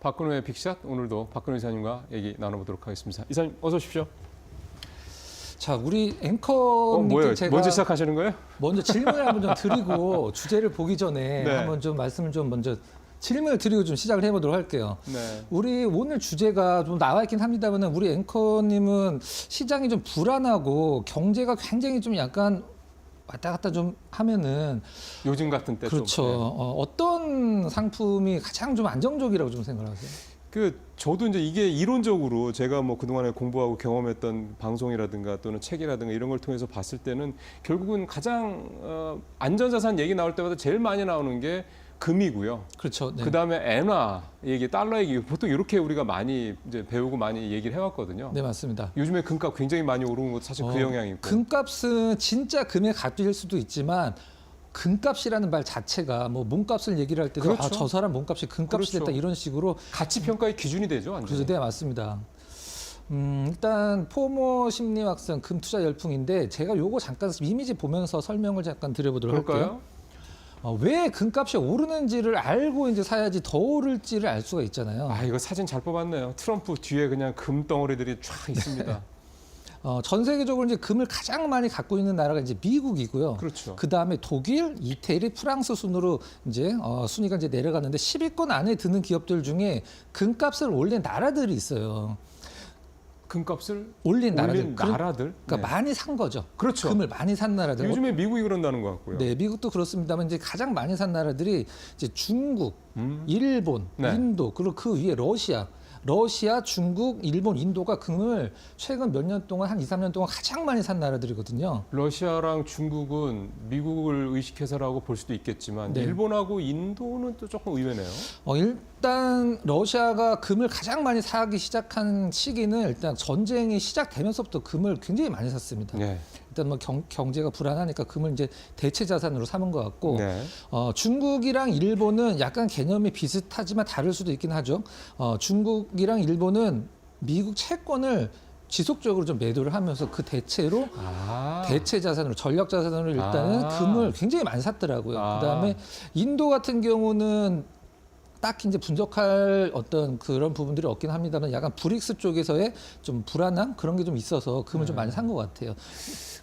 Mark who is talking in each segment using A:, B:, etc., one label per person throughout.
A: 박근혜의 빅샷, 오늘도 박근혜 이사님과 얘기 나눠보도록 하겠습니다. 이사님 어서 오십시오.
B: 자, 우리 앵커님께
A: 뭐예요?
B: 제가
A: 먼저 시작하시는 거예요?
B: 먼저 질문을 한번 좀 드리고 주제를 보기 전에
A: 네.
B: 한번 좀 말씀을 좀 먼저 질문을 드리고 좀 시작을 해보도록 할게요.
A: 네.
B: 우리 오늘 주제가 좀 나와 있긴 합니다만 우리 앵커님은 시장이 좀 불안하고 경제가 굉장히 좀 약간 왔다 갔다 좀 하면은
A: 요즘 같은 때
B: 그렇죠.
A: 좀. 네.
B: 어떤 상품이 가장 좀 안정적이라고 좀 생각하세요?
A: 저도 이제 이게 이론적으로 제가 뭐 그동안에 공부하고 경험했던 방송이라든가 또는 책이라든가 이런 걸 통해서 봤을 때는 결국은 가장 안전자산 얘기 나올 때마다 제일 많이 나오는 게 금이고요.
B: 그렇죠. 네.
A: 그 다음에 엔화 얘기, 달러 얘기 보통 이렇게 우리가 많이 이제 배우고 많이 얘기를 해왔거든요.
B: 네, 맞습니다.
A: 요즘에 금값 굉장히 많이 오르는 것도 사실 그 영향이고.
B: 금값은 진짜 금에 값일 수도 있지만 금값이라는 말 자체가 뭐 몸값을 얘기를 할 때도
A: 그렇죠.
B: 아, 저 사람 몸값이 금값이
A: 그렇죠.
B: 됐다 이런 식으로
A: 가치 평가의 기준이 되죠, 완전히.
B: 그래서 네, 맞습니다. 일단 포모 심리학상 금투자 열풍인데 제가 요거 잠깐 이미지 보면서 설명을 잠깐 드려보도록 할게요.
A: 그럴까요?
B: 왜 금값이 오르는지를 알고 이제 사야지 더 오를지를 알 수가 있잖아요.
A: 아, 이거 사진 잘 뽑았네요. 트럼프 뒤에 그냥 금 덩어리들이 쫙 있습니다.
B: 전 세계적으로 이제 금을 가장 많이 갖고 있는 나라가 이제 미국이고요.
A: 그렇죠.
B: 그 다음에 독일, 이태리, 프랑스 순으로 이제 순위가 이제 내려가는데 10위권 안에 드는 기업들 중에 금값을 올린 나라들이 있어요.
A: 금값을
B: 올린 나라들.
A: 올린 나라들.
B: 그러니까
A: 네.
B: 많이 산 거죠.
A: 그렇죠.
B: 금을 많이 산 나라들.
A: 요즘에 미국이 그런다는 것 같고요.
B: 네, 미국도 그렇습니다만 이제 가장 많이 산 나라들이 이제 중국, 일본,
A: 네.
B: 인도, 그리고 그 위에 러시아, 중국, 일본, 인도가 금을 최근 몇 년 동안 한 2, 3년 동안 가장 많이 산 나라들이거든요.
A: 러시아랑 중국은 미국을 의식해서라고 볼 수도 있겠지만
B: 네.
A: 일본하고 인도는 또 조금 의외네요.
B: 일단 러시아가 금을 가장 많이 사기 시작한 시기는 일단 전쟁이 시작되면서부터 금을 굉장히 많이 샀습니다.
A: 네.
B: 일단 뭐 경제가 불안하니까 금을 이제 대체 자산으로 삼은 것 같고
A: 네.
B: 중국이랑 일본은 약간 개념이 비슷하지만 다를 수도 있긴 하죠. 중국이랑 일본은 미국 채권을 지속적으로 좀 매도를 하면서 그 대체로 대체 자산으로 전력 자산으로 일단은 금을 굉장히 많이 샀더라고요. 그다음에 인도 같은 경우는 딱히 이제 분석할 어떤 그런 부분들이 없긴 합니다만 약간 브릭스 쪽에서의 좀 불안함 그런 게 좀 있어서 금을 좀 많이 산 것 같아요.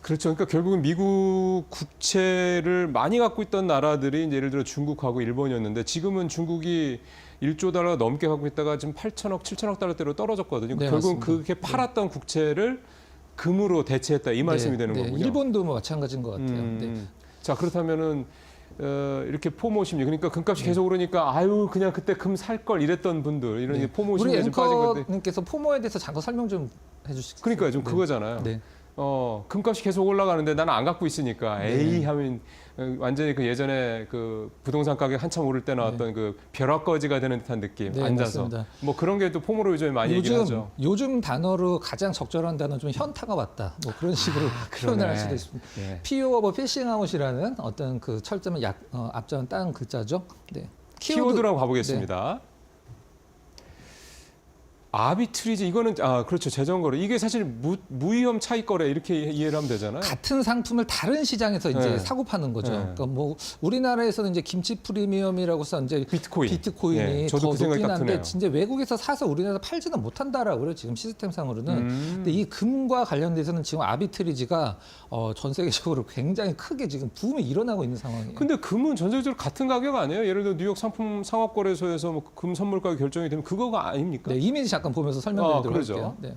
A: 그렇죠. 그러니까 결국은 미국 국채를 많이 갖고 있던 나라들이 이제 예를 들어 중국하고 일본이었는데 지금은 중국이 1조 달러 넘게 갖고 있다가 지금 8천억, 7천억 달러대로 떨어졌거든요.
B: 네,
A: 결국은
B: 맞습니다.
A: 그렇게 팔았던 국채를 금으로 대체했다 이 말씀이 되는 거군요.
B: 일본도 뭐 마찬가지인 것 같아요. 네.
A: 자, 그렇다면은 이렇게 포모 심리, 그러니까 금값이 계속 오르니까 아유 그냥 그때 금 살 걸 이랬던 분들 이런 이제 포모
B: 우리
A: 심리에 좀 빠진 건데.
B: 앵커님께서 포모에 대해서 잠깐 설명 좀 해주시겠어요?
A: 그러니까 좀 그거잖아요.
B: 네.
A: 금값이 계속 올라가는데 나는 안 갖고 있으니까 에이 하면 완전히 그 예전에 그 부동산 가격 한참 오를 때 나왔던 그 벼락거지가 되는 듯한 느낌.
B: 네,
A: 앉아서
B: 맞습니다.
A: 뭐 그런 게 또 포모로 요즘에 많이 얘기를 하죠.
B: 요즘 단어로 가장 적절한 단어는 좀 현타가 왔다. 뭐 그런 식으로 표현을 할 수도 있습니다.
A: 네.
B: PO 오버 피싱아웃이라는 어떤 그 철자만 앞자는 다른 글자죠. 네.
A: 키워드라고 가보겠습니다. 아비트리지 이거는 그렇죠. 재정거래 이게 사실 무위험 차익거래 이렇게 이해를 하면 되잖아요.
B: 같은 상품을 다른 시장에서 이제
A: 네.
B: 사고 파는 거죠.
A: 네.
B: 그러니까 뭐 우리나라에서는 이제 김치 프리미엄이라고 해서 이제
A: 네,
B: 비트코인이
A: 저도
B: 더
A: 그 생각이
B: 높긴
A: 딱
B: 한데
A: 드네요.
B: 진짜 외국에서 사서 우리나라에서 팔지는 못한다라고 그래요. 지금 시스템상으로는. 근데 이 금과 관련돼서는 지금 아비트리지가 전 세계적으로 굉장히 크게 지금 붐이 일어나고 있는 상황이에요.
A: 근데 금은 전 세계적으로 같은 가격 아니에요? 예를 들어 뉴욕 상품 상업거래소에서 뭐 금 선물 가격 결정이 되면 그거가 아닙니까?
B: 네, 이미지 잠깐 보면서 설명드리도록
A: 그러죠.
B: 할게요. 네.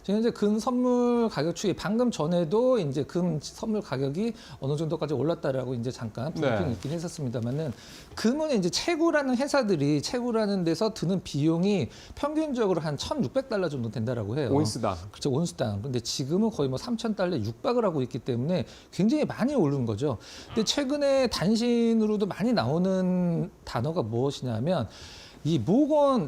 B: 지금 이제 금 선물 가격 추이 방금 전에도 이제 금 선물 가격이 어느 정도까지 올랐다라고 이제 잠깐 브리핑이 있긴 했었습니다만은 금은 이제 채굴하는 회사들이 채굴하는 데서 드는 비용이 평균적으로 한 1,600달러 정도 된다라고 해요.
A: 온스당.
B: 그렇죠, 온스당. 근데 지금은 거의 뭐 3,000달러에 육박을 하고 있기 때문에 굉장히 많이 오른 거죠. 근데 최근에 단신으로도 많이 나오는 단어가 무엇이냐면 이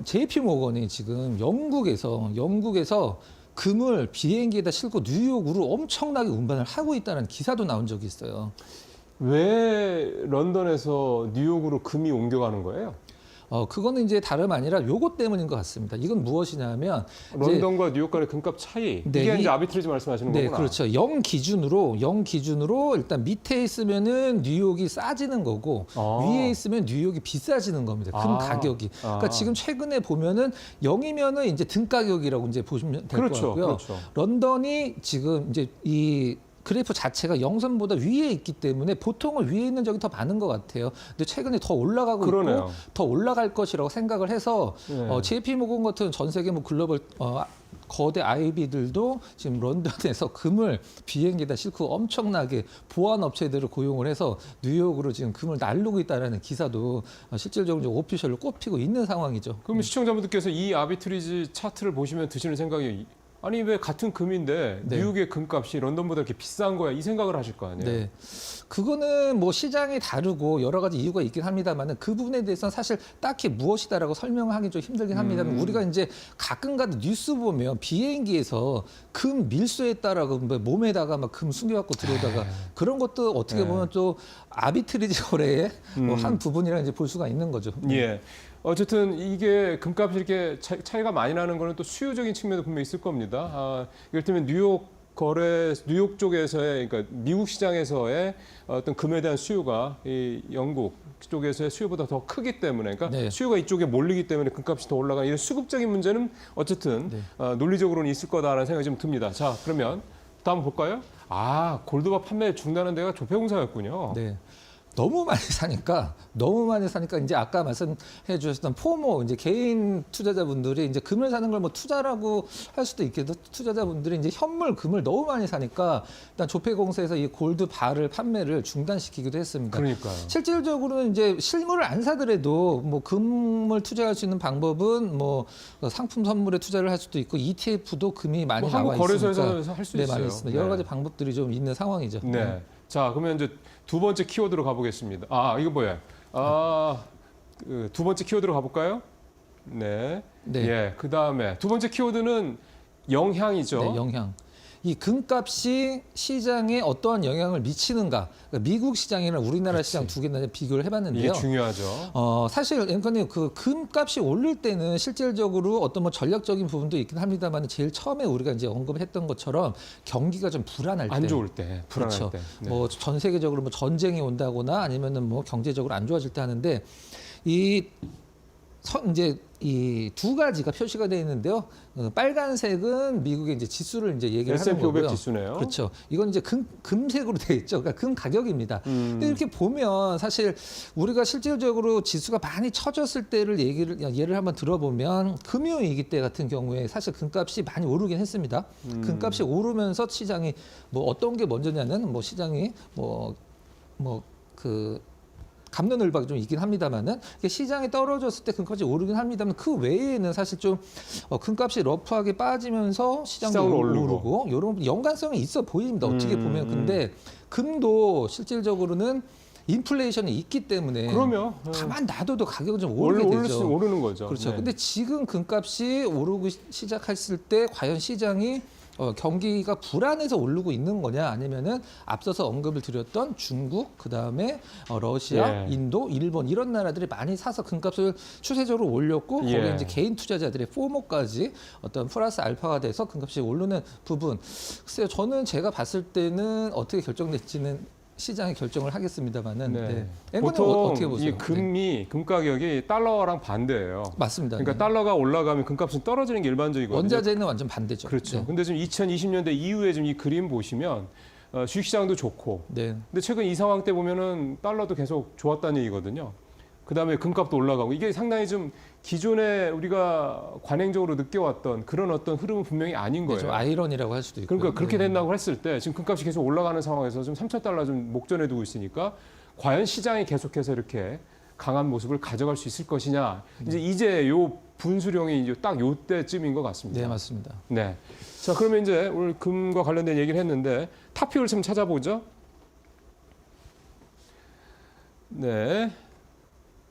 B: JP 모건이 지금 영국에서 금을 비행기에다 싣고 뉴욕으로 엄청나게 운반을 하고 있다는 기사도 나온 적이 있어요.
A: 왜 런던에서 뉴욕으로 금이 옮겨가는 거예요?
B: 그거는 이제 다름 아니라 요것 때문인 것 같습니다. 이건 무엇이냐면 이제
A: 런던과 뉴욕 간의 금값 차이.
B: 네,
A: 이게 이제 아비트리지 말씀하시는
B: 네,
A: 거구나.
B: 그렇죠. 0 기준으로 일단 밑에 있으면은 뉴욕이 싸지는 거고 위에 있으면 뉴욕이 비싸지는 겁니다. 금 가격이. 그러니까 지금 최근에 보면은 0이면은 이제 등 가격이라고 이제 보시면 될 것
A: 그렇죠,
B: 같고요.
A: 그렇죠.
B: 런던이 지금 이제 이 그래프 자체가 영선보다 위에 있기 때문에 보통은 위에 있는 적이 더 많은 것 같아요. 근데 최근에 더 올라가고
A: 그러네요.
B: 있고 더 올라갈 것이라고 생각을 해서
A: 네.
B: JP모건 같은 전 세계 뭐 글로벌 거대 IB들도 지금 런던에서 금을 비행기에다 싣고 엄청나게 보안 업체들을 고용을 해서 뉴욕으로 지금 금을 날르고 있다라는 기사도 실질적으로 좀 오피셜로 꼽히고 있는 상황이죠.
A: 그럼 시청자분들께서 이 아비트리지 차트를 보시면 드시는 생각이 아니 왜 같은 금인데
B: 네.
A: 뉴욕의 금값이 런던보다 이렇게 비싼 거야 이 생각을 하실 거 아니에요.
B: 네. 그거는 뭐 시장이 다르고 여러 가지 이유가 있긴 합니다만은 그 부분에 대해서는 사실 딱히 무엇이다라고 설명하기 좀 힘들긴 합니다만 우리가 이제 가끔가다 뉴스 보면 비행기에서 금 밀수했다라고 몸에다가 막 금 숨겨갖고 들어오다가 그런 것도 어떻게 보면 또 아비트리지 거래의 한 부분이라 이제 볼 수가 있는 거죠.
A: 예. 어쨌든 이게 금값이 이렇게 차이가 많이 나는 거는 또 수요적인 측면도 분명히 있을 겁니다. 이를테면 뉴욕 쪽에서의 그러니까 미국 시장에서의 어떤 금에 대한 수요가 이 영국 쪽에서의 수요보다 더 크기 때문에 그러니까
B: 네.
A: 수요가 이쪽에 몰리기 때문에 금값이 더 올라가는 이런 수급적인 문제는 어쨌든 논리적으로는 있을 거다라는 생각이 좀 듭니다. 자, 그러면 다음 볼까요? 골드바 판매 중단한 데가 조폐공사였군요.
B: 네. 너무 많이 사니까 이제 아까 말씀해 주셨던 포모 이제 개인 투자자분들이 이제 금을 사는 걸 뭐 투자라고 할 수도 있겠도 투자자분들이 이제 현물 금을 너무 많이 사니까 일단 조폐공사에서 이 골드 바를 판매를 중단시키기도 했습니다.
A: 그러니까요.
B: 실질적으로는 이제 실물을 안 사더라도 뭐 금을 투자할 수 있는 방법은 뭐 상품 선물에 투자를 할 수도 있고 ETF도 금이 많이
A: 뭐
B: 나와
A: 한국
B: 있으니까
A: 거래소에서 할 수
B: 네,
A: 있어요.
B: 많이 있습니다. 여러 가지 방법들이 좀 있는 상황이죠.
A: 네. 자, 그러면 이제 두 번째 키워드로 가보겠습니다. 이거 뭐예요? 두 번째 키워드로 가볼까요? 네.
B: 네.
A: 예. 그 다음에 두 번째 키워드는 영향이죠.
B: 네, 영향. 이 금값이 시장에 어떠한 영향을 미치는가? 그러니까 미국 시장이랑 우리나라 시장 두 개나 비교를 해봤는데요.
A: 이게 중요하죠.
B: 사실 앵커님 그 금값이 오를 때는 실질적으로 어떤 뭐 전략적인 부분도 있긴 합니다만 제일 처음에 우리가 이제 언급했던 것처럼 경기가 좀 불안할 때,
A: 안 좋을 때, 불안할
B: 그렇죠.
A: 때. 네.
B: 뭐 전 세계적으로 뭐 전쟁이 온다거나 아니면은 뭐 경제적으로 안 좋아질 때 하는데 이제 이 두 가지가 표시가 되어 있는데요. 빨간색은 미국의 이제 지수를 이제 얘기를 하는
A: S&P 500
B: 거고요.
A: 지수네요.
B: 그렇죠. 이건 이제 금색으로 되어 있죠. 그러니까 금 가격입니다. 근데 이렇게 보면 사실 우리가 실질적으로 지수가 많이 처졌을 때를 예를 한번 들어보면 금요위기 때 같은 경우에 사실 금값이 많이 오르긴 했습니다. 금값이 오르면서 시장이 뭐 어떤 게 먼저냐는 뭐 시장이 갑론을박이 좀 있긴 합니다만은 시장이 떨어졌을 때 금값이 오르긴 합니다만 그 외에는 사실 좀 금값이 러프하게 빠지면서 시장도 오르고 이런 연관성이 있어 보입니다. 어떻게 보면 근데 금도 실질적으로는 인플레이션이 있기 때문에
A: 그러면
B: 가만 놔둬도 가격은 좀 오르게 되죠.
A: 오르는 거죠.
B: 그렇죠.
A: 네.
B: 근데 지금 금값이 오르고 시작했을 때 과연 시장이 경기가 불안해서 오르고 있는 거냐 아니면은 앞서서 언급을 드렸던 중국 그다음에 러시아,
A: 예.
B: 인도, 일본 이런 나라들이 많이 사서 금값을 추세적으로 올렸고 거기에 이제 개인 투자자들의 포모까지 어떤 플러스 알파가 돼서 금값이 오르는 부분. 글쎄요, 저는 제가 봤을 때는 어떻게 결정될지는 시장이 결정을 하겠습니다만은 앵커님
A: 보통
B: 어떻게 보세요?
A: 금 가격이 달러랑 반대예요.
B: 맞습니다.
A: 그러니까 달러가 올라가면 금값은 떨어지는 게 일반적이거든요.
B: 원자재는 완전 반대죠.
A: 그렇죠.
B: 네.
A: 근데 지금 2020년대 이후에 지금 이 그림 보시면 주식시장도 좋고
B: 네.
A: 근데 최근 이 상황 때 보면은 달러도 계속 좋았다는 얘기거든요. 그다음에 금값도 올라가고 이게 상당히 좀 기존에 우리가 관행적으로 느껴왔던 그런 어떤 흐름은 분명히 아닌 거예요.
B: 좀 아이러니라고 할 수도 있고.
A: 그러니까 그렇게 된다고 했을 때 지금 금값이 계속 올라가는 상황에서 좀 3,000달러 좀 목전에 두고 있으니까 과연 시장이 계속해서 이렇게 강한 모습을 가져갈 수 있을 것이냐. 이제 요 분수령이 이제 딱 요 때쯤인 것 같습니다.
B: 네, 맞습니다.
A: 네. 자, 그러면 이제 오늘 금과 관련된 얘기를 했는데 탑픽을 좀 찾아보죠. 네.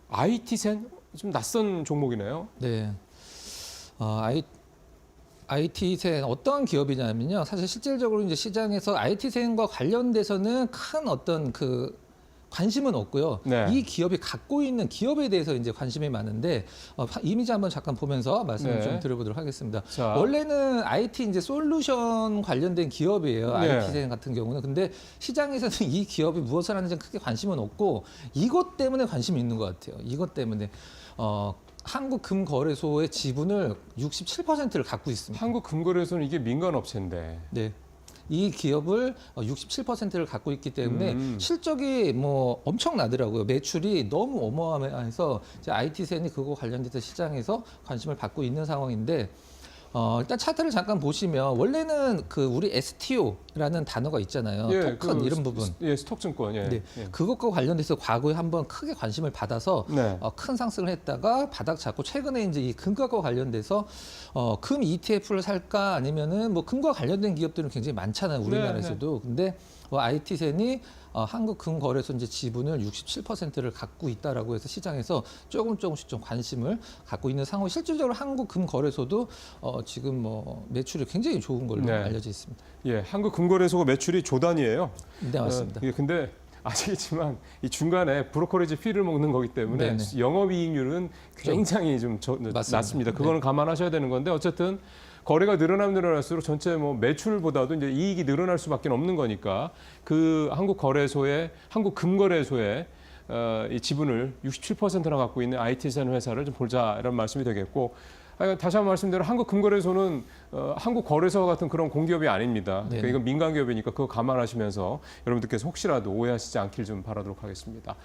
A: IT센 좀 낯선 종목이네요.
B: 네. IT센 어떤 기업이냐면요. 사실 실질적으로 이제 시장에서 IT센과 관련돼서는 큰 어떤 관심은 없고요.
A: 네.
B: 이 기업이 갖고 있는 기업에 대해서 이제 관심이 많은데 이미지 한번 잠깐 보면서 말씀을
A: 네.
B: 좀 드려보도록 하겠습니다.
A: 자.
B: 원래는 IT 이제 솔루션 관련된 기업이에요.
A: 네.
B: IT생 같은 경우는. 근데 시장에서는 이 기업이 무엇을 하는지 크게 관심은 없고 이것 때문에 관심이 있는 것 같아요. 이것 때문에 한국금거래소의 지분을 67%를 갖고 있습니다.
A: 한국금거래소는 이게 민간업체인데.
B: 네. 이 기업을 67%를 갖고 있기 때문에 실적이 뭐 엄청나더라고요. 매출이 너무 어마어마해서 이제 IT센이 그거 관련돼서 시장에서 관심을 받고 있는 상황인데 일단 차트를 잠깐 보시면 원래는 그 우리 STO라는 단어가 있잖아요. 토큰 이런 부분.
A: 스톡증권. 예.
B: 네,
A: 예.
B: 그것과 관련돼서 과거에 한번 크게 관심을 받아서
A: 네.
B: 큰 상승을 했다가 바닥 잡고 최근에 이제 이 금값과 관련돼서 금 ETF를 살까 아니면은 뭐 금과 관련된 기업들은 굉장히 많잖아요 우리나라에서도. 근데 IT센이 한국금거래소 이제 지분을 67%를 갖고 있다라고 해서 시장에서 조금씩 좀 관심을 갖고 있는 상황. 실질적으로 한국금거래소도 지금 뭐 매출이 굉장히 좋은 걸로
A: 네.
B: 알려져 있습니다.
A: 예, 한국금거래소가 매출이 조 단위예요.
B: 네, 맞습니다.
A: 근데 아시겠지만 이 중간에 브로커리지 피를 먹는 거기 때문에
B: 네네.
A: 영업이익률은 굉장히 좀
B: 맞습니다.
A: 낮습니다. 그거는 감안하셔야 되는 건데 어쨌든 거래가 늘어나면 늘어날수록 전체 뭐 매출보다도 이제 이익이 늘어날 수밖에 없는 거니까 그 한국금거래소의 이 지분을 67%나 갖고 있는 IT센 회사를 좀 보자 이런 말씀이 되겠고. 다시 한번 말씀드려 한국금거래소는 한국거래소와 같은 그런 공기업이 아닙니다. 그러니까 이건 민간기업이니까 그거 감안하시면서 여러분들께서 혹시라도 오해하시지 않길 좀 바라도록 하겠습니다.